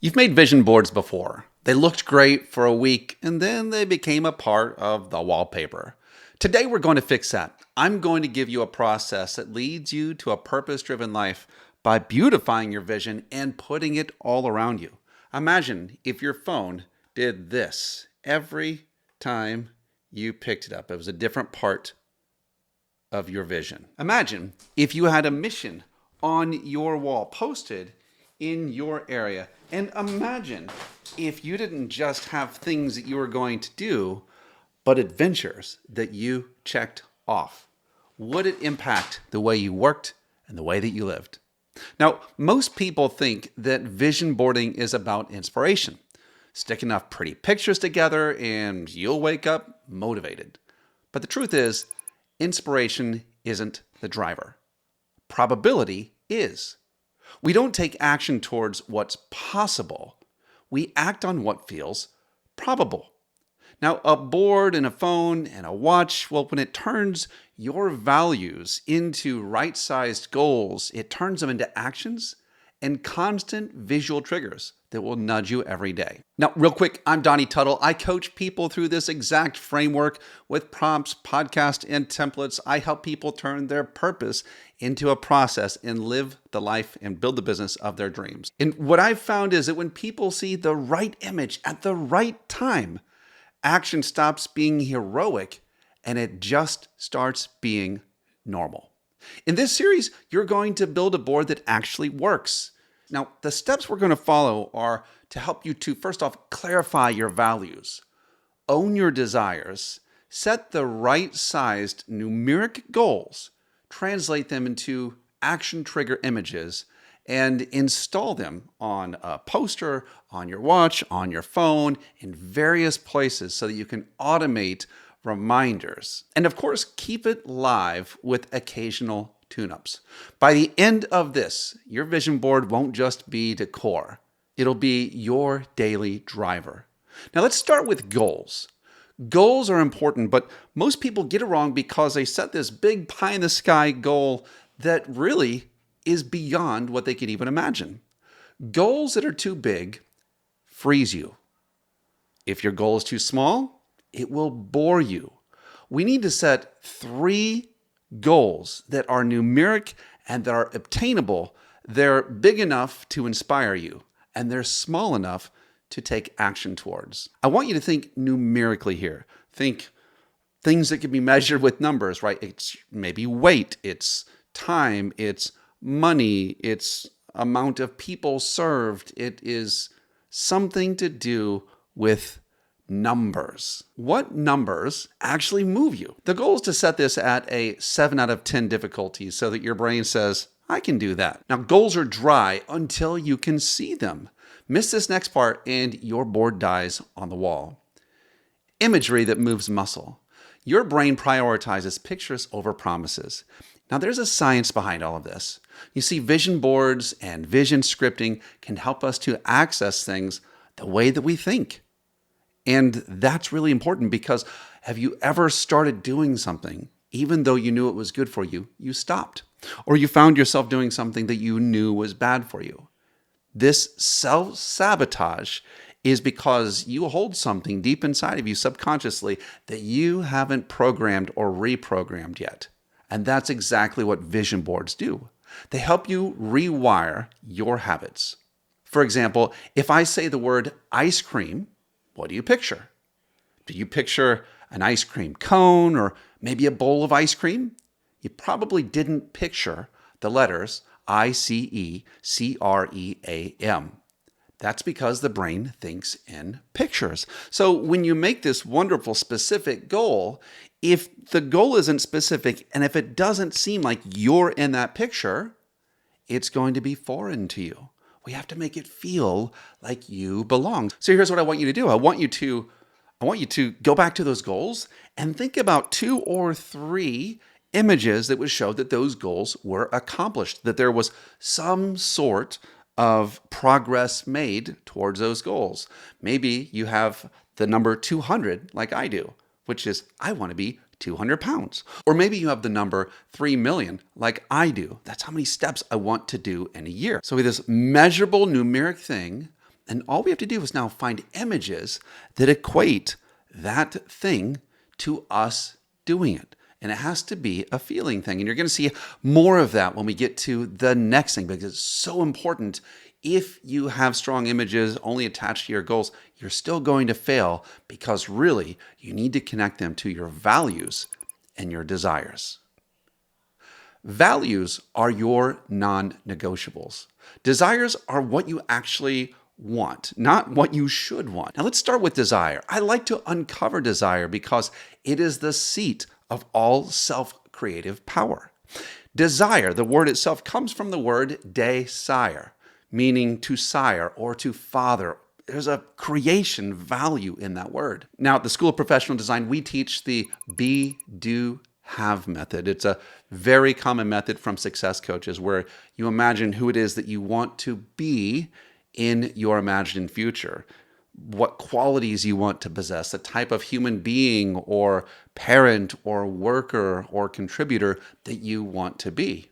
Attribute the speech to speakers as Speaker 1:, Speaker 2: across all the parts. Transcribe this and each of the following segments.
Speaker 1: You've made vision boards before. They looked great for a week and then they became a part of the wallpaper. Today we're going to fix that. I'm going to give you a process that leads you to a purpose-driven life by beautifying your vision and putting it all around you. Imagine if your phone did this every time you picked it up. It was a different part of your vision. Imagine if you had a mission on your wall posted in your area. And imagine if you didn't just have things that you were going to do, but adventures that you checked off. Would it impact the way you worked and the way that you lived? Now, most people think that vision boarding is about inspiration. Stick enough pretty pictures together and you'll wake up motivated. But the truth is, inspiration isn't the driver. Probability is. We don't take action towards what's possible. We act on what feels probable. Now, a board and a phone and a watch, well, when it turns your values into right-sized goals, it turns them into actions and constant visual triggers that will nudge you every day. Now, real quick, I'm Donnie Tuttle. I coach people through this exact framework with prompts, podcasts, and templates. I help people turn their purpose into a process and live the life and build the business of their dreams. And what I've found is that when people see the right image at the right time, action stops being heroic and it just starts being normal. In this series, you're going to build a board that actually works. Now, the steps we're going to follow are to help you to, first off, clarify your values, own your desires, set the right-sized numeric goals, translate them into action trigger images, and install them on a poster, on your watch, on your phone, in various places so that you can automate reminders. And of course, keep it live with occasional tune-ups. By the end of this, your vision board won't just be decor. It'll be your daily driver. Now let's start with goals. Goals are important, but most people get it wrong because they set this big pie-in-the-sky goal that really is beyond what they could even imagine. Goals that are too big freeze you. If your goal is too small, it will bore you. We need to set 3 goals that are numeric and that are obtainable. They're big enough to inspire you, and they're small enough to take action towards. I want you to think numerically here. Think things that can be measured with numbers, right? It's maybe weight, it's time, it's money, it's amount of people served. It is something to do with numbers. What numbers actually move you? The goal is to set this at a 7 out of 10 difficulty so that your brain says, I can do that. Now, goals are dry until you can see them. Miss this next part and your board dies on the wall. Imagery that moves muscle. Your brain prioritizes pictures over promises. Now, there's a science behind all of this. You see, vision boards and vision scripting can help us to access things the way that we think. And that's really important because have you ever started doing something, even though you knew it was good for you, you stopped? Or you found yourself doing something that you knew was bad for you? This self-sabotage is because you hold something deep inside of you subconsciously that you haven't programmed or reprogrammed yet. And that's exactly what vision boards do. They help you rewire your habits. For example, if I say the word ice cream, what do you picture? Do you picture an ice cream cone or maybe a bowl of ice cream? You probably didn't picture the letters ICECREAM. That's because the brain thinks in pictures. So when you make this wonderful specific goal, if the goal isn't specific and if it doesn't seem like you're in that picture, it's going to be foreign to you. We have to make it feel like you belong. So here's what I want you to do. I want you to go back to those goals and think about 2 or 3 images that would show that those goals were accomplished, that there was some sort of progress made towards those goals. Maybe you have the number 200 like I do, which is I want to be 200 pounds. Or maybe you have the number 3 million like I do. That's how many steps I want to do in a year. So we have this measurable numeric thing, And all we have to do is now find images that equate that thing to us doing it. And it has to be a feeling thing. And you're going to see more of that when we get to the next thing, because it's so important. If you have strong images only attached to your goals, you're still going to fail, because really you need to connect them to your values and your desires. Values are your non-negotiables. Desires are what you actually want, not what you should want. Now let's start with desire. I like to uncover desire because it is the seat of all self-creative power. Desire, the word itself, comes from the word desire, meaning to sire or to father. There's a creation value in that word. Now, at the School of Professional Design, we teach the be, do, have method. It's a very common method from success coaches where you imagine who it is that you want to be in your imagined future, what qualities you want to possess, the type of human being or parent or worker or contributor that you want to be.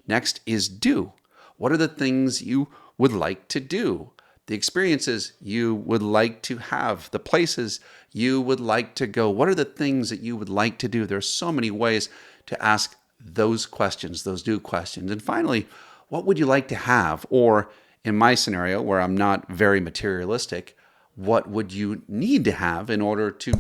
Speaker 1: Next is do. What are the things you would like to do? The experiences you would like to have, the places you would like to go. What are the things that you would like to do? There's so many ways to ask those questions, those do questions. And finally, what would you like to have? Or in my scenario, where I'm not very materialistic, what would you need to have in order to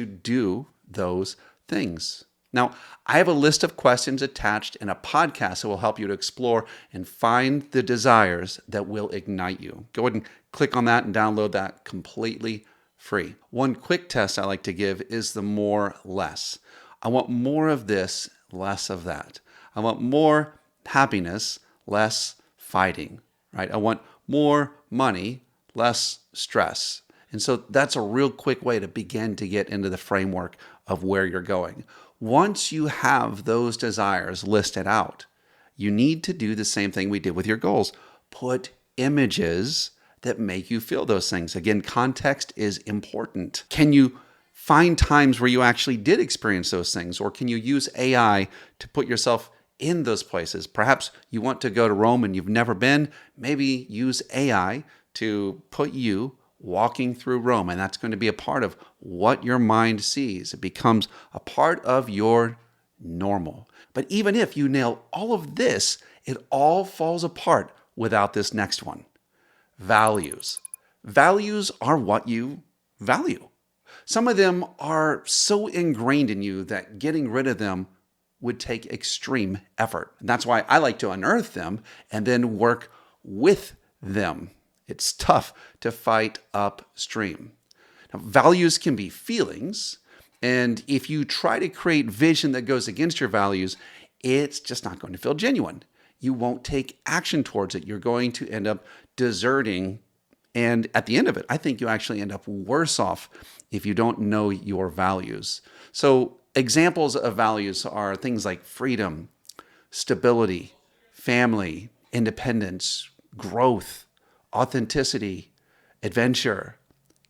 Speaker 1: do those things? Now, I have a list of questions attached in a podcast that will help you to explore and find the desires that will ignite you. Go ahead and click on that and download that completely free. One quick test I like to give is the more less. I want more of this, less of that. I want more happiness, less fighting, right? I want more money, less stress. And so that's a real quick way to begin to get into the framework of where you're going. Once you have those desires listed out, you need to do the same thing we did with your goals. Put images that make you feel those things. Again, context is important. Can you find times where you actually did experience those things? Or can you use AI to put yourself in those places? Perhaps you want to go to Rome and you've never been. Maybe use AI to put you walking through Rome, and that's going to be a part of what your mind sees. It becomes a part of your normal. But even if you nail all of this, it all falls apart without this next one. Values. Values are what you value. Some of them are so ingrained in you that getting rid of them would take extreme effort. And that's why I like to unearth them and then work with them. It's tough to fight upstream. Now, values can be feelings, and if you try to create vision that goes against your values, it's just not going to feel genuine. You won't take action towards it. You're going to end up deserting, and at the end of it, I think you actually end up worse off if you don't know your values. So examples of values are things like freedom, stability, family, independence, growth, authenticity, adventure,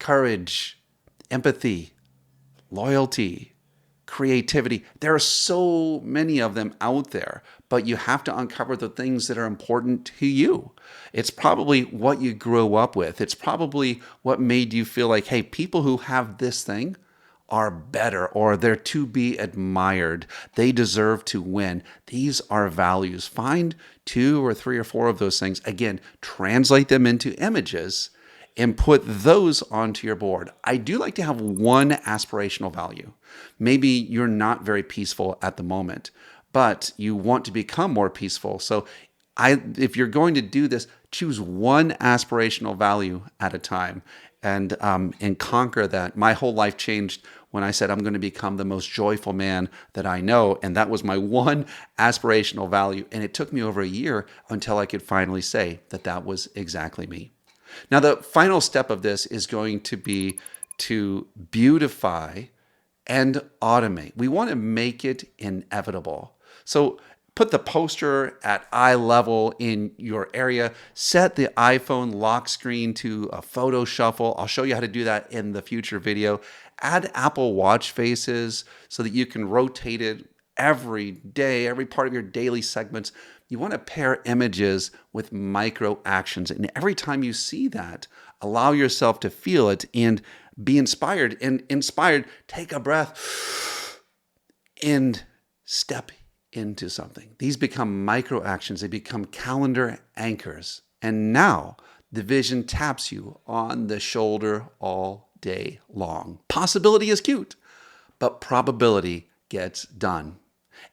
Speaker 1: courage, empathy, loyalty, creativity. There are so many of them out there, but you have to uncover the things that are important to you. It's probably what you grew up with. It's probably what made you feel like, hey, people who have this thing are better, or they're to be admired. They deserve to win. These are values. Find 2 or 3 or 4 of those things. Again, translate them into images and put those onto your board. I do like to have one aspirational value. Maybe you're not very peaceful at the moment, but you want to become more peaceful. So if you're going to do this, choose one aspirational value at a time and conquer that. My whole life changed when I said I'm going to become the most joyful man that I know. And that was my one aspirational value. And it took me over a year until I could finally say that that was exactly me. Now, the final step of this is going to be to beautify and automate. We want to make it inevitable. So put the poster at eye level in your area. Set the iPhone lock screen to a photo shuffle. I'll show you how to do that in the future video. Add Apple Watch faces so that you can rotate it every day, every part of your daily segments, you want to pair images with micro actions. And every time you see that, allow yourself to feel it and be inspired. And inspired, take a breath and step into something. These become micro actions. They become calendar anchors. And now the vision taps you on the shoulder all day long. Possibility is cute, but probability gets done.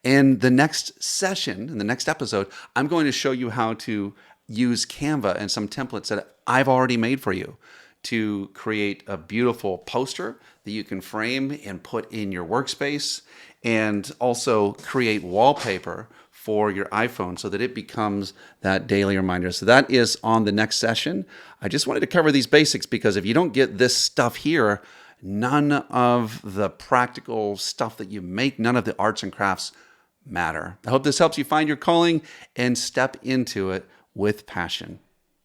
Speaker 1: In the next session, in the next episode, I'm going to show you how to use Canva and some templates that I've already made for you to create a beautiful poster that you can frame and put in your workspace, and also create wallpaper for your iPhone so that it becomes that daily reminder. So that is on the next session. I just wanted to cover these basics because if you don't get this stuff here, none of the practical stuff that you make, none of the arts and crafts matter. I hope this helps you find your calling and step into it with passion.